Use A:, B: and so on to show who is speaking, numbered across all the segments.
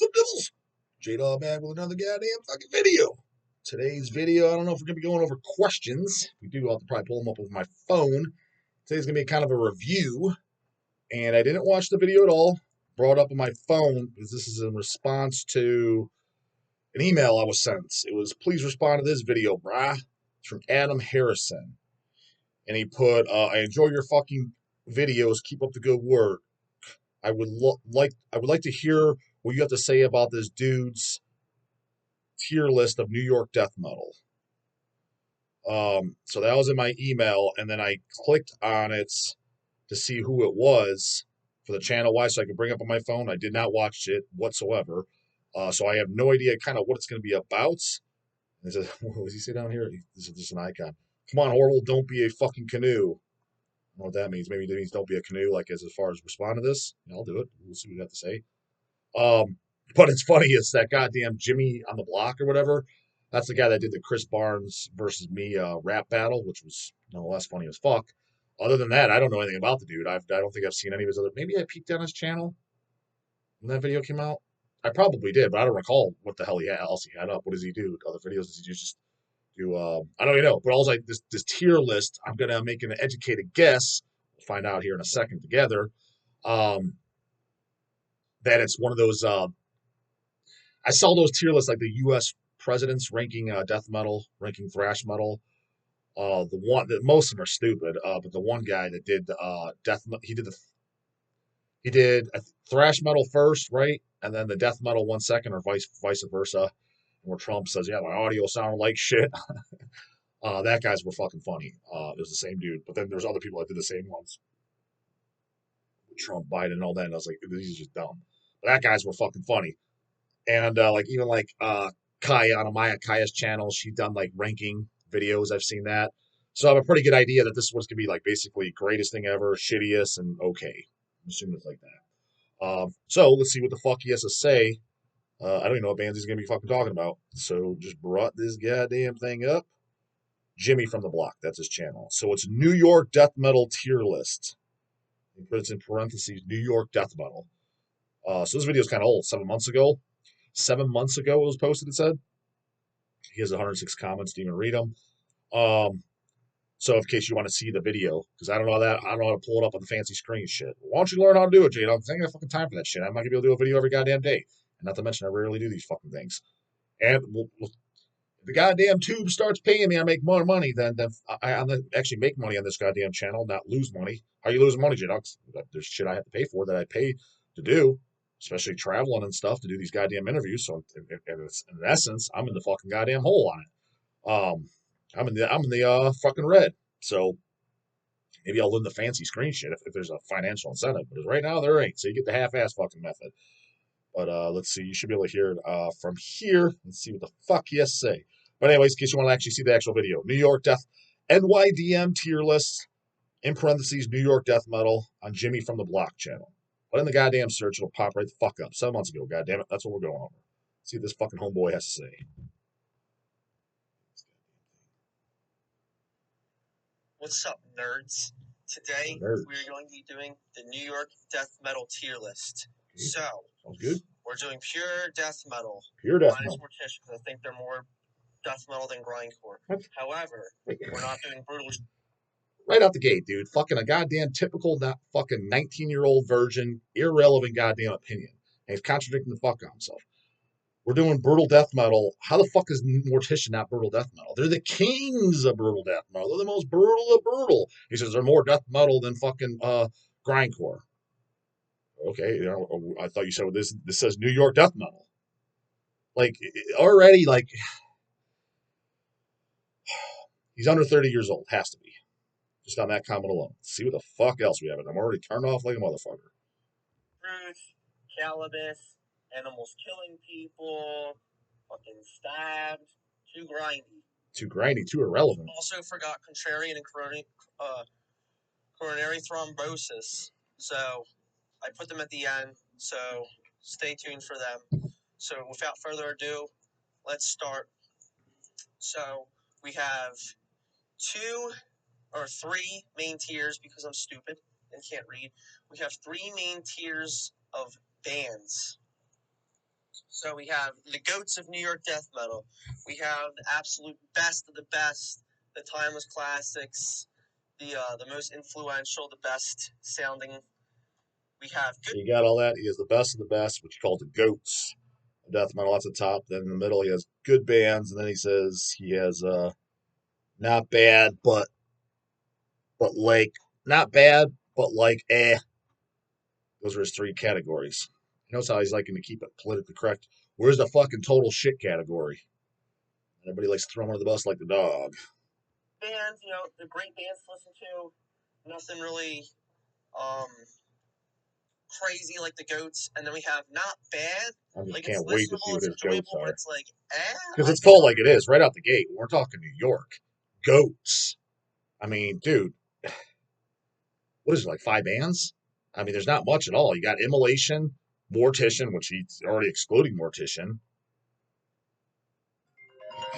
A: up, Devils? J-Dog back with another goddamn fucking video. Today's video, I don't know if we're going to be going over questions. We do have to probably pull them up with my phone. Today's going to be kind of a review, and I didn't watch the video at all. Brought up on my phone because this is in response to an email I was sent. It was, please respond to this video, brah. It's from Adam Harrison. And he put, I enjoy your fucking videos. Keep up the good work. I would like to hear what you have to say about this dude's tier list of New York death metal. So that was in my email, and then I clicked on it to see who it was for the channel wise, so I could bring up on my phone. I did not watch it whatsoever, so I have no idea kind of what it's going to be about. And it says, what does he say down here? This is just an icon. Come on, Orville, don't be a fucking canoe. I don't know what that means. Maybe it means don't be a canoe, like as far as respond to this. Yeah, I'll do it. We'll see what you have to say. But it's funny, it's that goddamn Jimmy on the Block or whatever. That's the guy that did the Chris Barnes versus me rap battle, which was no less funny as fuck. Other than that, I don't know anything about the dude. I don't think I've seen any of his other. Maybe I peeked on his channel when that video came out. I probably did, but I don't recall what the hell else he had up. What does he do? Other videos? Does he just do? I don't even know. But also, this tier list, I'm gonna make an educated guess. We'll find out here in a second together. That it's one of those. I saw those tier lists like the U.S. presidents ranking death metal, ranking thrash metal. The one that most of them are stupid, but the one guy that did death, he did thrash metal first, right, and then the death metal 1 second, or vice versa. Where Trump says, "Yeah, my audio sounded like shit." That guys were fucking funny. It was the same dude, but then there's other people that did the same ones. Trump, Biden, and all that. And I was like, these are just dumb. But that guys were fucking funny. And Kaya on Amaya Kaya's channel, she's done like ranking videos. I've seen that. So I have a pretty good idea that this one's gonna be like basically greatest thing ever, shittiest, and okay. I'm assuming it's like that. So let's see what the fuck he has to say. I don't even know what bands he's gonna be fucking talking about. So just brought this goddamn thing up. Jimmy from the Block, that's his channel. So it's New York death metal tier list. He puts in parentheses New York death metal. So this video is kind of old, 7 months ago. 7 months ago it was posted, it said. He has 106 comments, didn't even read them. So in case you want to see the video, because I don't know how to pull it up on the fancy screen shit. Why don't you learn how to do it, Jade? I'm thinking of fucking time for that shit. I'm not gonna be able to do a video every goddamn day. And not to mention I rarely do these fucking things. And if the goddamn tube starts paying me, I make more money than I'm actually make money on this goddamn channel, not lose money. How you losing money, Jade? There's shit I have to pay for that I pay to do, especially traveling and stuff to do these goddamn interviews. So in essence, I'm in the fucking goddamn hole on it. I'm in the fucking red. So maybe I'll learn the fancy screen shit if there's a financial incentive. But right now there ain't. So you get the half-ass fucking method. But let's see. You should be able to hear it from here. Let's see what the fuck he has to say. But anyways, in case you want to actually see the actual video, New York Death NYDM tier list in parentheses New York Death Metal on Jimmy from the Block channel. But in the goddamn search, it'll pop right the fuck up. 7 months ago, goddamn it. That's what we're going over. Let's see what this fucking homeboy has to say.
B: What's up, nerds? Today, we're going to be doing the New York death metal tier list.
A: Okay.
B: So,
A: sounds good.
B: We're doing pure death metal.
A: Pure death metal.
B: Mortician, because I think they're more death metal than grindcore. However, we're not doing brutal.
A: Right out the gate, dude. Fucking a goddamn typical, not fucking 19-year-old virgin, irrelevant goddamn opinion. And he's contradicting the fuck out himself. We're doing brutal death metal. How the fuck is Mortician not brutal death metal? They're the kings of brutal death metal. They're the most brutal of brutal. He says they're more death metal than fucking grindcore. Okay, you know, I thought you said this says New York death metal. Like already, like he's under 30 years old. Has to be. Just on that comment alone. Let's see what the fuck else we have. I'm already turned off like a motherfucker.
B: Bruce, Calibus, animals killing people, fucking stabbed, too grindy.
A: Too grindy, too irrelevant.
B: Also forgot contrarian and coronary thrombosis. So I put them at the end, so stay tuned for them. So without further ado, let's start. So we have 2 or 3 main tiers, because I'm stupid and can't read. We have 3 main tiers of bands. So we have the goats of New York death metal. We have the absolute best of the best, the timeless classics, the most influential, the best sounding. We have good.
A: You got all that. He has the best of the best, which he called the goats of death metal. That's the top. Then in the middle, he has good bands, and then he says he has not bad, but like not bad, but like eh. Those are his three categories. He knows how he's liking to keep it politically correct. Where's the fucking total shit category? Everybody likes to throw him under the bus like the dog.
B: Bands, they're great bands to listen to. Nothing really crazy like the goats. And then we have not bad.
A: I just
B: Like
A: can't
B: it's
A: wait to see
B: listenable,
A: what
B: it's
A: his goats
B: enjoyable, but
A: are.
B: it's like
A: Because it's called like it is, right out the gate. We're talking New York. Goats. I mean, dude, what is it, like 5 bands? I mean, there's not much at all. You got Immolation, Mortician, which he's already excluding Mortician.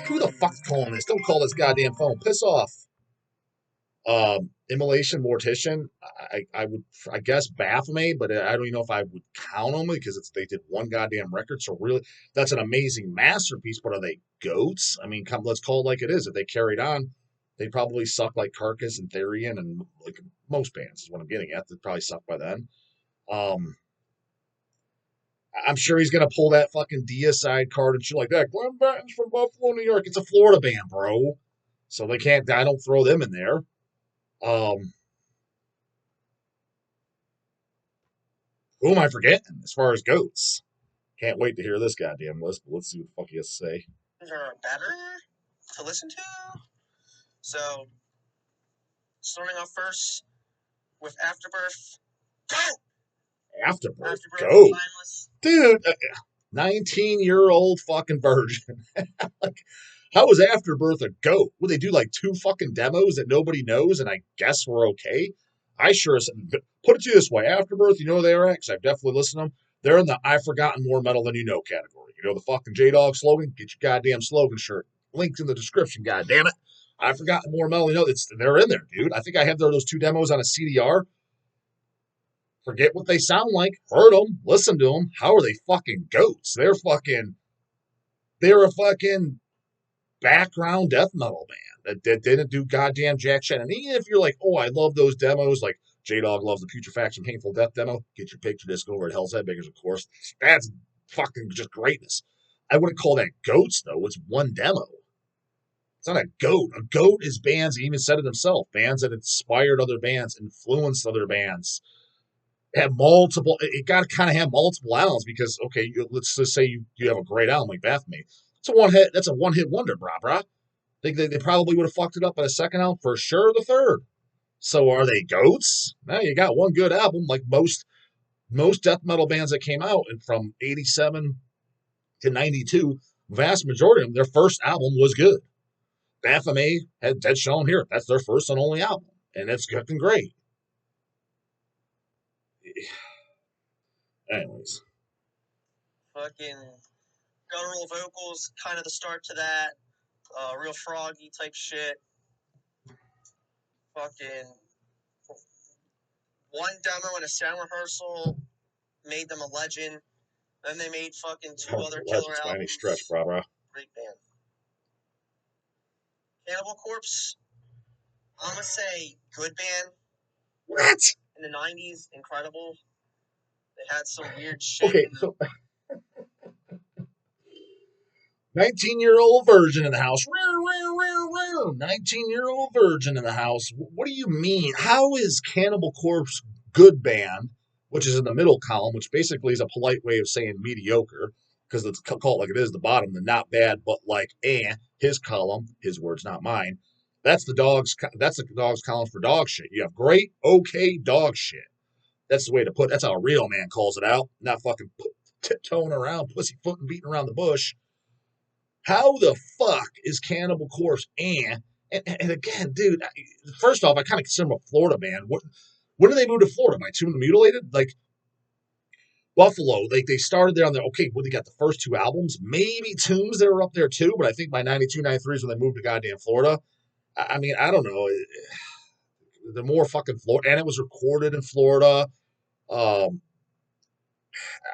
A: Who the fuck's calling this? Don't call this goddamn phone. Piss off. Immolation, Mortician. I would, I guess, Baphomet, but I don't even know if I would count them because they did one goddamn record. So really, that's an amazing masterpiece. But are they goats? I mean, let's call it like it is. If they carried on, they'd probably suck like Carcass and Therian and like most bands is what I'm getting at. They'd probably suck by then. Um, I'm sure he's gonna pull that fucking Deicide card and shit like that. Glenn Benton's from Buffalo, New York. It's a Florida band, bro. So they can't. I don't throw them in there. Um, who am I forgetting as far as goats? Can't wait to hear this goddamn list. But let's see what the fuck he has to say.
B: are better to listen to. So starting off first with Afterbirth. Go!
A: Afterbirth,
B: Afterbirth,
A: go,
B: timeless.
A: dude. 19-year-old fucking virgin. Like, how was Afterbirth a goat? Would they do like 2 fucking demos that nobody knows, and I guess we're okay? I sure put it to you this way: Afterbirth, you know who they're at? Because I've definitely listened to them. They're in the "I've forgotten more metal than you know" category. You know the fucking J Dog slogan? Get your goddamn slogan shirt. Links in the description. God damn it! I've forgotten more metal. You know they're in there, dude. I think I have those 2 demos on a CDR. Forget what they sound like. Heard them, listen to them. How are they fucking goats? They're a fucking background death metal band that didn't do goddamn jack shit. And even if you're like, oh, I love those demos, like J Dog loves the Putrefaction Painful Death demo, get your picture disc over at Hell's Headbangers, of course. That's fucking just greatness. I wouldn't call that goats, though. It's one demo. It's not a goat. A goat is bands, he even said it himself, bands that inspired other bands, influenced other bands, have multiple. It got to kind of have multiple albums because okay, let's just say you have a great album like Baphomet. It's a one hit. That's a one hit wonder, brah. They probably would have fucked it up by the second album for sure. The third. So are they goats? No, you got one good album like most death metal bands that came out and from '87 to '92. Vast majority of them, their first album was good. Baphomet had Dead Shown Here. That's their first and only album, and it's fucking great. Anyways,
B: Fucking guttural vocals, kind of the start to that. Real froggy type shit. Fucking one demo and a sound rehearsal made them a legend. Then they made fucking 2 other killer
A: legends by any stretch,
B: albums.
A: brah.
B: Great band. Cannibal Corpse, I'm gonna say good band.
A: What?
B: In the 90s, incredible. They had some weird shit.
A: Okay, so 19-year-old virgin in the house. 19-year-old virgin in the house. What do you mean? How is Cannibal Corpse good band, which is in the middle column, which basically is a polite way of saying mediocre, because it's called like it is the bottom, the not bad, but like his column, his words, not mine. That's the dog's. That's the dog's column for dog shit. You have great, okay, dog shit. That's the way to put it. That's how a real man calls it out, not fucking tiptoeing around, pussyfooting, beating around the bush. How the fuck is Cannibal Corpse and again, dude, first off, I kind of consider them a Florida band. When did they move to Florida? By Tomb of the Mutilated? Like, Buffalo, they started there on the, okay, well, they got the first 2 albums. Maybe Tombs, they were up there too, but I think by 92, 93 is when they moved to goddamn Florida. I mean, I don't know. The more fucking Florida, and it was recorded in Florida. Um,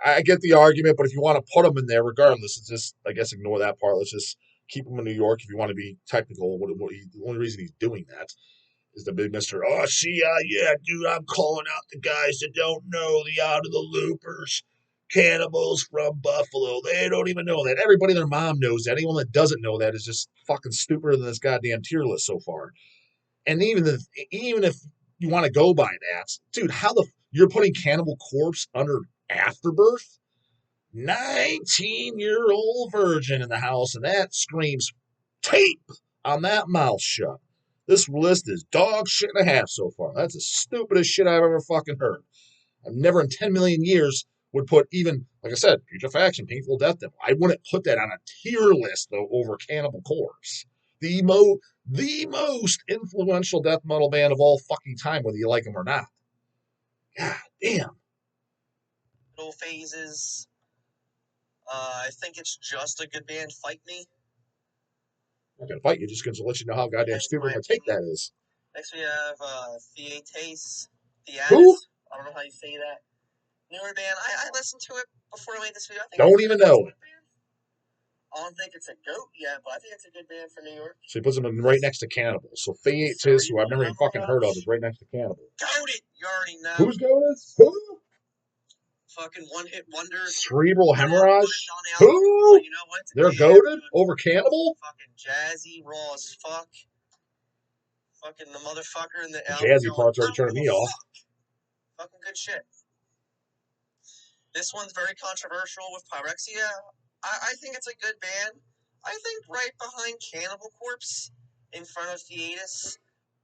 A: I get the argument, but if you want to put them in there, regardless, it's just, I guess, ignore that part. Let's just keep them in New York if you want to be technical. The only reason he's doing that is the big Mister. Oh, see, yeah, dude, I'm calling out the guys that don't know, the out of the loopers, cannibals from Buffalo. They don't even know that. Everybody, their mom knows that. Anyone that doesn't know that is just fucking stupider than this goddamn tier list so far. And even if you want to go by that, dude, you're putting Cannibal Corpse under Afterbirth? 19-year-old virgin in the house, and that screams tape on that mouth shut. This list is dog shit and a half so far. That's the stupidest shit I've ever fucking heard. I've never in 10 million years would put even, like I said, Putrefaction, Painful Death Devil. I wouldn't put that on a tier list, though, over Cannibal Corpse. The, the most influential death metal band of all fucking time, whether you like them or not. God damn.
B: Little phases. I think it's just a good band. Fight Me.
A: I'm not gonna fight you, just gonna let you know how goddamn
B: In
A: stupid
B: my
A: my take
B: opinion.
A: that is.
B: Next we have Theates.
A: Who?
B: I don't know how you say that. Newer band. I listened to it before I made this video. I think
A: Don't even know it.
B: I don't think it's a goat yet, but I think it's a good band for New York.
A: So he puts them right next to Cannibal. So Theates, who I've never even fucking heard of, is right next to Cannibal.
B: Goated! You already know.
A: Who's goated? Who?
B: Fucking one-hit wonder.
A: Cerebral Hemorrhage? Who?
B: You know what?
A: They're goated over Cannibal?
B: Fucking jazzy, raw as fuck. Fucking the motherfucker in the album.
A: Jazzy parts already turning me off.
B: Fucking good shit. This one's very controversial with Pyrexia. I think it's a good band. I think right behind Cannibal Corpse, in front of Theates.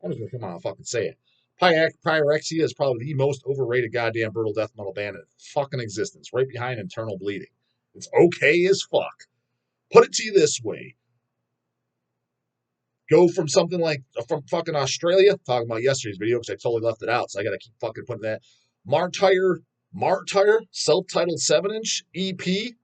A: I'm just gonna come on and fucking say it. Pyrexia is probably the most overrated goddamn brutal death metal band in fucking existence, right behind Internal Bleeding. It's okay as fuck. Put it to you this way. Go from something like from fucking Australia, talking about yesterday's video because I totally left it out, so I gotta keep fucking putting that. Martyr, self-titled 7-inch EP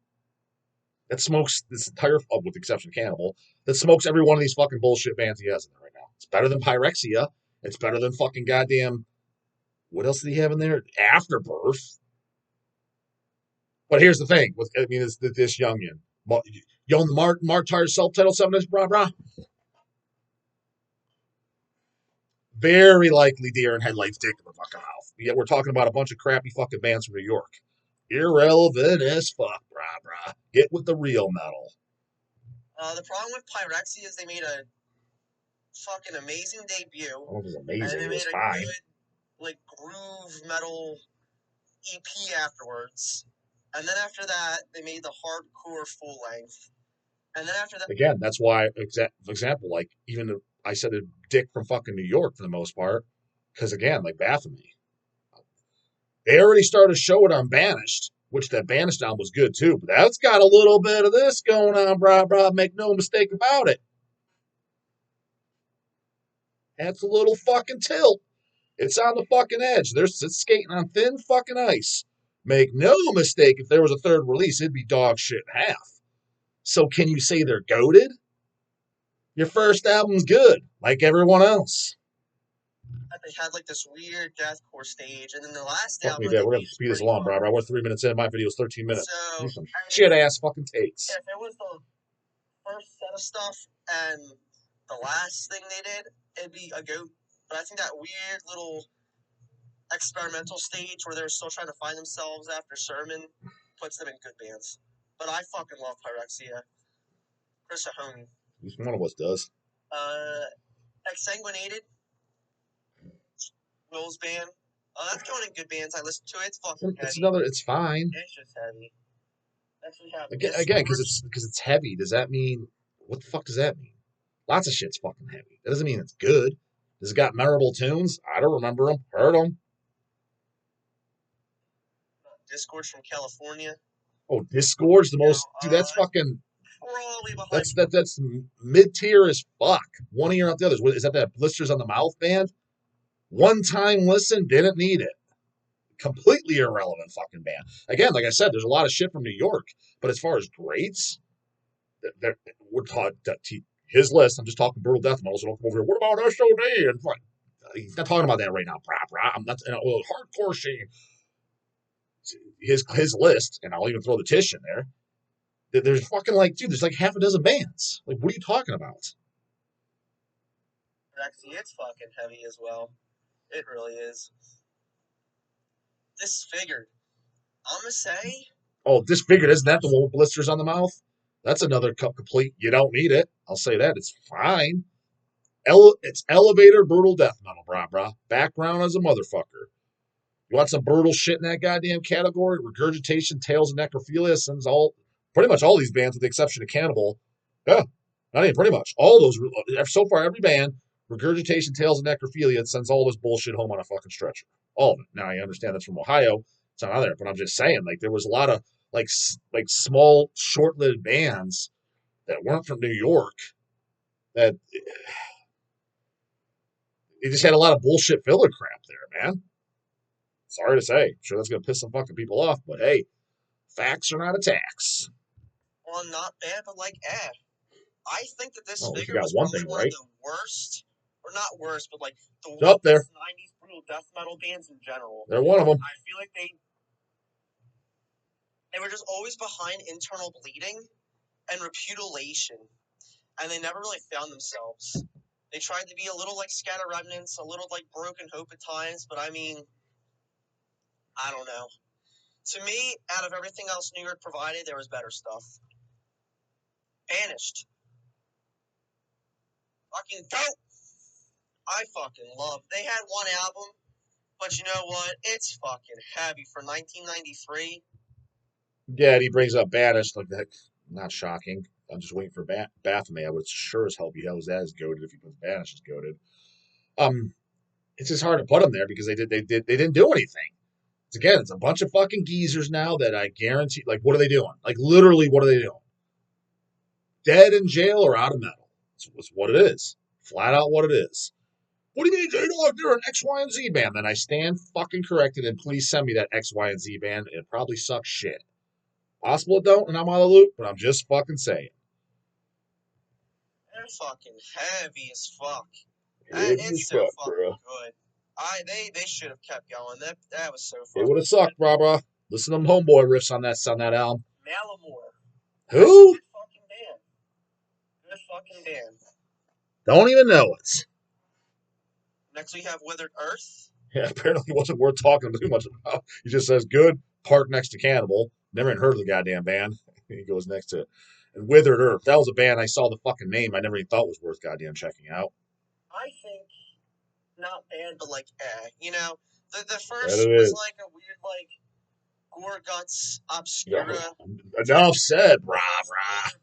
A: that smokes this entire, with the exception of Cannibal, that smokes every one of these fucking bullshit bands he has in there right now. It's better than Pyrexia. It's better than fucking goddamn, what else did he have in there? Afterbirth. But here's the thing, it's this youngin. You own the Martyr self-titled 7-inch, brah. Very likely deer in headlights dick in the fucking mouth. Yet we're talking about a bunch of crappy fucking bands from New York. Irrelevant as fuck, brah. Get with the real metal.
B: The problem with Pyrexia is they made a fucking amazing debut.
A: Oh, it was amazing.
B: And
A: it was
B: made
A: fine.
B: A good, like, groove metal EP afterwards. And then after that, they made the hardcore full length. And then after that,
A: again, that's why, for example, like even I said a dick from fucking New York for the most part, because again, like Baphomet, they already started to show it on Banished, which that Banished album was good too, but that's got a little bit of this going on, brah. Make no mistake about it. That's a little fucking tilt. It's on the fucking edge. It's skating on thin fucking ice. Make no mistake, if there was a third release, it'd be dog shit in half. So can you say they're goated? Your first album's good, like everyone else.
B: They had like this weird deathcore stage, and then the last
A: Fuck
B: album.
A: me, Dad. We're gonna speed this along, bro. We're 3 minutes in. My video's 13 minutes.
B: So,
A: do some shit ass fucking takes.
B: If it was the first set of stuff and the last thing they did, it'd be a goat. But I think that weird little experimental stage where they're still trying to find themselves after Sermon puts them in good bands. But I fucking love Pyrexia. Chris Ahone.
A: At least one of us does.
B: Exsanguinated. Will's band. That's going in good bands. I listen to it. It's fucking heavy.
A: It's fine.
B: It's just heavy.
A: Again, because it's heavy. Does that mean, what the fuck does that mean? Lots of shit's fucking heavy. That doesn't mean it's good. Does it got memorable tunes? I don't remember them. Heard them.
B: Disgorge from California.
A: Oh, Disgorge, the most, dude. That's fucking. That's mid tier as fuck. One ear out the other. Is that Blisters on the Mouth band? One time listen, didn't need it. Completely irrelevant fucking band. Again, like I said, there's a lot of shit from New York, but as far as greats, we're taught his list. I'm just talking brutal death metal, so don't come over here. What about SOD? And like, he's not talking about that right now, brah. I'm not hardcore scene. his list, and I'll even throw the Tish in there. There's fucking like, dude, there's like half a dozen bands. Like, what are you talking about?
B: Actually, it's fucking heavy as well. It really is. Disfigured. I'm gonna say.
A: Oh, Disfigured, isn't that the one with blisters on the mouth? That's another complete. You don't need it. I'll say that. It's fine. It's elevator brutal death metal, brah. Background as a motherfucker. You want some brutal shit in that goddamn category? Regurgitation, Tales of Necrophilia sends pretty much all these bands, with the exception of Cannibal. Yeah, not even pretty much. All those, so far, every band, Regurgitation, Tales of Necrophilia sends all this bullshit home on a fucking stretcher. All of it. Now, I understand that's from Ohio. It's not on there, but I'm just saying, like, there was a lot of, like small, short-lived bands that weren't from New York that they just had a lot of bullshit filler crap there, man. Sorry to say. I'm sure that's going to piss some fucking people off, but hey, facts are not attacks.
B: Well, not bad, but like, I think that this
A: Oh, at least you
B: figure
A: got
B: was
A: one
B: probably
A: thing
B: one of
A: right.
B: the worst, or not worst, but like the
A: It's up there.
B: weakest 90s brutal death metal bands in general.
A: They're one of them.
B: I feel like they were just always behind internal bleeding and repudiation, and they never really found themselves. They tried to be a little like Scatter Remnants, a little like Broken Hope at times, but I mean, I don't know. To me, out of everything else New York provided, there was better stuff. Banished. Fucking dope. I fucking love. They had one album, but you know what? It's fucking heavy for 1993.
A: Yeah, and he brings up Banished. Like that, not shocking. I'm just waiting for Baphomet. I would sure as hell be hell as that is goaded if he puts Banished as goaded. It's just hard to put them there because they didn't do anything. It's a bunch of fucking geezers now that I guarantee. Like, what are they doing? Like, literally, what are they doing? Dead in jail or out of metal? It's what it is. Flat out, what it is. What do you mean, J-Dog? They're an X, Y, and Z band. Then I stand fucking corrected, and please send me that X, Y, and Z band. It probably sucks shit. Possible it don't, and I'm out of the loop, but I'm just fucking saying.
B: They're fucking heavy as fuck.
A: Heavy as
B: It's so
A: fuck,
B: fucking
A: bro.
B: good. They should have kept going. That was so
A: It
B: fucking
A: would have sucked, brah. Listen to them homeboy riffs on that album.
B: Malamore. That's a
A: Who?
B: good fucking band. Good fucking band.
A: Don't even know it.
B: Next we have Withered Earth.
A: Yeah, apparently wasn't worth talking too much about. He just says, good, park next to Cannibal. Never even heard of the goddamn band. He goes next to it. And Withered Earth. That was a band I saw the fucking name. I never even thought was worth goddamn checking out.
B: I think not bad, but like You know, the
A: That
B: first
A: it
B: was
A: is.
B: like a weird like Gore Guts
A: Yeah.
B: Obscura.
A: Enough said, brah.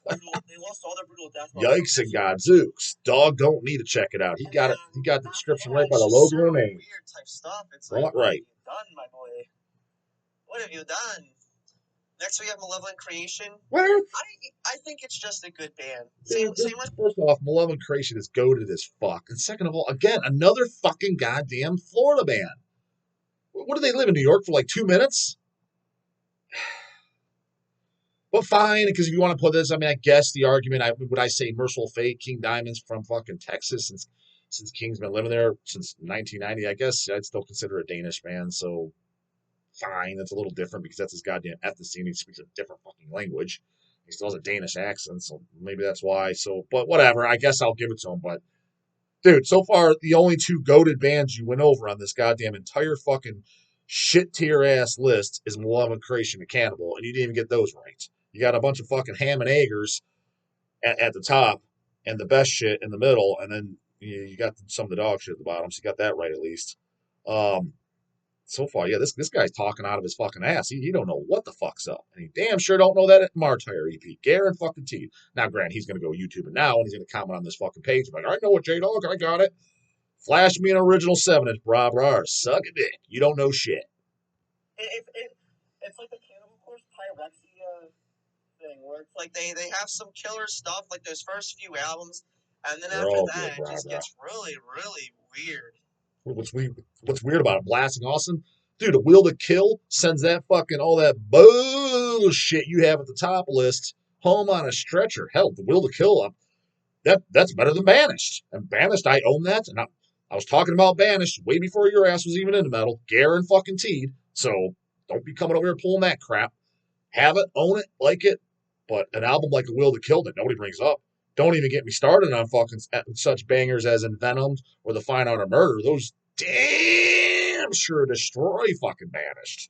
B: They lost all their brutal death metal.
A: Yikes and Godzooks. Dog don't need to check it out. He got it. He got the description right by the
B: It's just
A: logo
B: so
A: and name.
B: weird type stuff. It's like,
A: Right.
B: what have you done, my boy? What have you done? Next we have Malevolent Creation.
A: What?
B: I think it's just a good band.
A: Dude,
B: Same with
A: first off, Malevolent Creation is goaded as fuck. And second of all, again, another fucking goddamn Florida band. What do they live in New York for like 2 minutes? But fine, because if you want to put this, I mean, I guess the argument, would I say Merciful Fate, King Diamond's from fucking Texas, since King's been living there since 1990. I guess I'd still consider a Danish band, so fine. That's a little different because that's his goddamn ethnicity and he speaks a different fucking language. He still has a Danish accent, so maybe that's why. So, but whatever. I guess I'll give it to him. But dude, so far the only two goated bands you went over on this goddamn entire fucking shit tier ass list is Malevolent Creation and Cannibal, and you didn't even get those right. You got a bunch of fucking ham and eggers at the top, and the best shit in the middle, and then you got some of the dog shit at the bottom. So you got that right at least. So far, yeah, this guy's talking out of his fucking ass. He don't know what the fuck's up, and he damn sure don't know that at Martyr EP. Garen fucking T. Now, Grant, he's gonna go YouTube it now, and he's gonna comment on this fucking page like, I know what J Dog, I got it. Flash me an original 7-inch, brah, suck a dick. You don't know shit.
B: It's like the Cannibal Corpse Pyrexia thing, where it's like they have some killer stuff, like those first few albums, and then
A: They're
B: after
A: all
B: that,
A: good,
B: it just
A: brah.
B: gets really, really weird.
A: What's weird about it? Blasting Austin? Dude, a Will to Kill sends that fucking all that bullshit you have at the top list home on a stretcher. Hell, the Will to Kill, that's better than Banished. And Banished, I own that. And I was talking about Banished way before your ass was even into metal. Garen fucking Teed. So Don't be coming over here pulling that crap. Have it, own it, like it. But an album like A Will That Killed It, nobody brings up. Don't even get me started on fucking such bangers as In Venom or The Fine Art of Murder. Those damn sure destroy fucking Banished.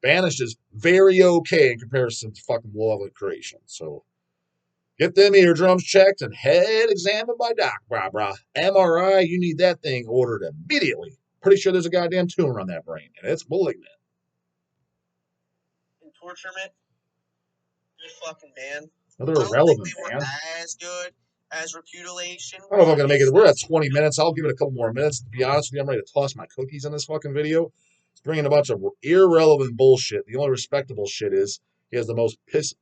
A: Banished is very okay in comparison to fucking Love and Creation. So get them eardrums checked and head examined by Doc, brah. MRI, you need that thing ordered immediately. Pretty sure there's a goddamn tumor on that brain, and it's malignant.
B: Torturement, good fucking band.
A: Another
B: I don't think
A: irrelevant
B: they were
A: band.
B: as good as Repudiation.
A: I don't know if I'm going to make it. We're at 20 minutes. I'll give it a couple more minutes. To be honest with you, I'm ready to toss my cookies on this fucking video. It's bringing a bunch of irrelevant bullshit. The only respectable shit is he has the most piss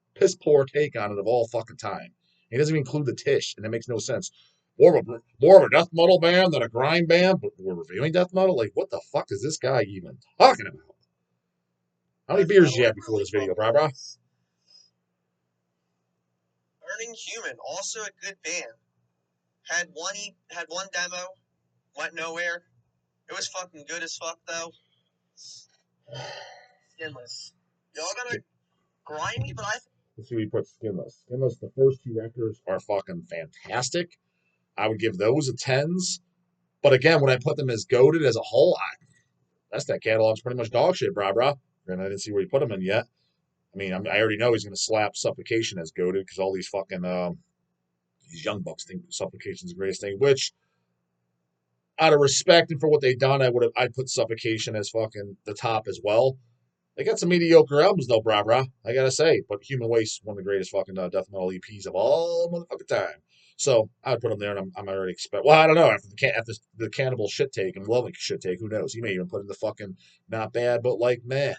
A: poor take on it of all fucking time. He doesn't even include the Tish, and it makes no sense. More of a death metal band than a grind band, but we're reviewing death metal? Like, what the fuck is this guy even talking about? How many beers you had before this video, brah?
B: Burning Human, also a good band. Had one demo, went nowhere. It was fucking good as fuck though. Skinless. Y'all gonna grind me, but
A: Let's see what he puts Skinless. Skinless, the first two records are fucking fantastic. I would give those a tens. But again, when I put them as goated as a whole, that's that catalog's pretty much dog shit, brah. And I didn't see where he put them in yet. I mean, I already know he's going to slap Suffocation as goated because all these fucking these young bucks think Suffocation's the greatest thing. Which, out of respect and for what they've done, I'd put Suffocation as fucking the top as well. They got some mediocre albums though, brah. I gotta say, but Human Waste, one of the greatest fucking death metal EPs of all motherfucking time. So I would put him there, and I'm already expect. Well, I don't know after the Cannibal shit take and loving shit take. Who knows? He may even put in the fucking not bad, but like meh.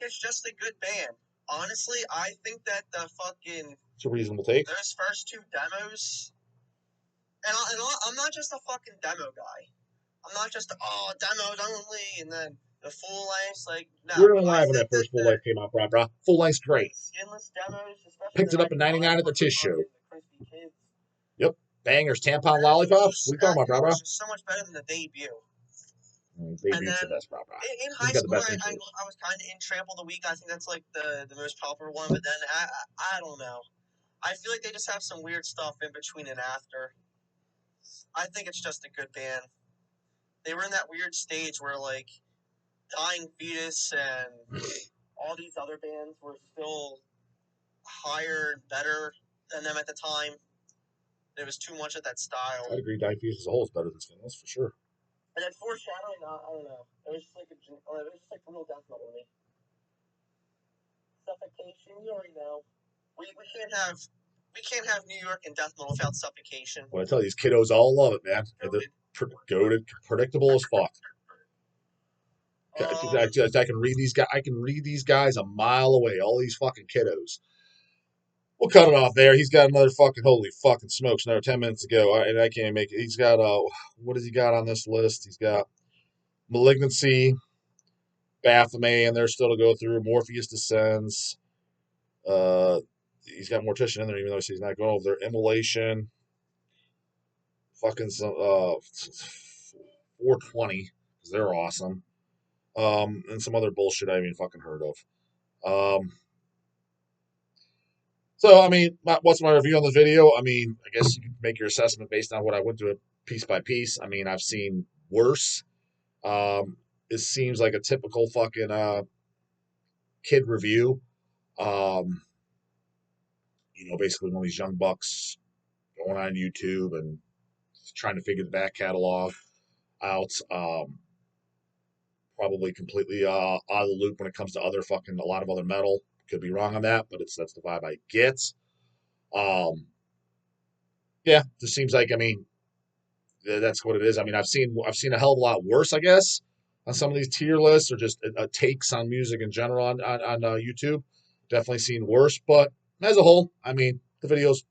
B: it's just a good band. Honestly, I think that the fucking
A: It's a reasonable take.
B: those first two demos, I'm not just a fucking demo guy. I'm not just demos only, and then the full length. Like no,
A: We were live when that first full life came out, brah. Full length's great.
B: Skinless demos, especially
A: Picked it up in '99 at the Tish show.
B: Crispy Kids.
A: Yep, bangers, tampon lollipops. What are you talking about, brah?
B: It's just so much better than the debut.
A: Debute's the best, brah.
B: In high school, I was kind of in Trample the Week. I think that's like the most popular one. But then I don't know. I feel like they just have some weird stuff in between and after. I think it's just a good band. They were in that weird stage where like Dying Fetus and all these other bands were still higher and better than them at the time. There was too much of that style.
A: I'd agree. Dying Fetus as a whole is better than Skinless for sure.
B: And then Foreshadowing, I don't know. It was just like real death metal to me. Suffocation, you already know. We can't have New York and death metal without Suffocation.
A: Well, I tell you, these kiddos all love it, man. They're goated, predictable as fuck. I can read these guys. I can read these guys a mile away. All these fucking kiddos. We'll cut it off there. He's got another fucking holy fucking smokes. Another 10 minutes to go, and I can't make it. He's got what has he got on this list? He's got Malignancy, Baphomet, and there's still to go through. Morpheus Descends. He's got Mortician in there, even though he's not going over there. Immolation. Fucking 420 because they're awesome. And some other bullshit I haven't even fucking heard of. So, I mean, what's my review on this video? I mean, I guess you can make your assessment based on what I went through it piece by piece. I mean, I've seen worse. It seems like a typical fucking kid review. Basically one of these young bucks going on YouTube and trying to figure the back catalog out. Probably completely out of the loop when it comes to a lot of other metal. Could be wrong on that, but that's the vibe I get. Yeah, just seems like, I mean, that's what it is. I mean, I've seen a hell of a lot worse, I guess, on some of these tier lists or just takes on music in general on YouTube. Definitely seen worse, but as a whole, I mean, the videos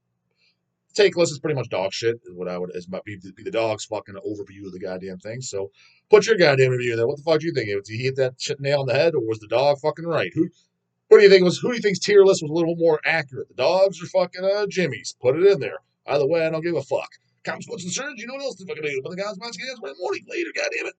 A: take list is pretty much dog shit. Is what I would be the dog's fucking overview of the goddamn thing. So put your goddamn review in there. What the fuck do you think? Did he hit that shit nail on the head, or was the dog fucking right? Who do you think who do you think's tier list was a little more accurate? The dogs or fucking Jimmy's? Put it in there. Either way, I don't give a fuck. Comments, what's concerns? You know what else to fucking do? But the guys, my morning later, goddamn it.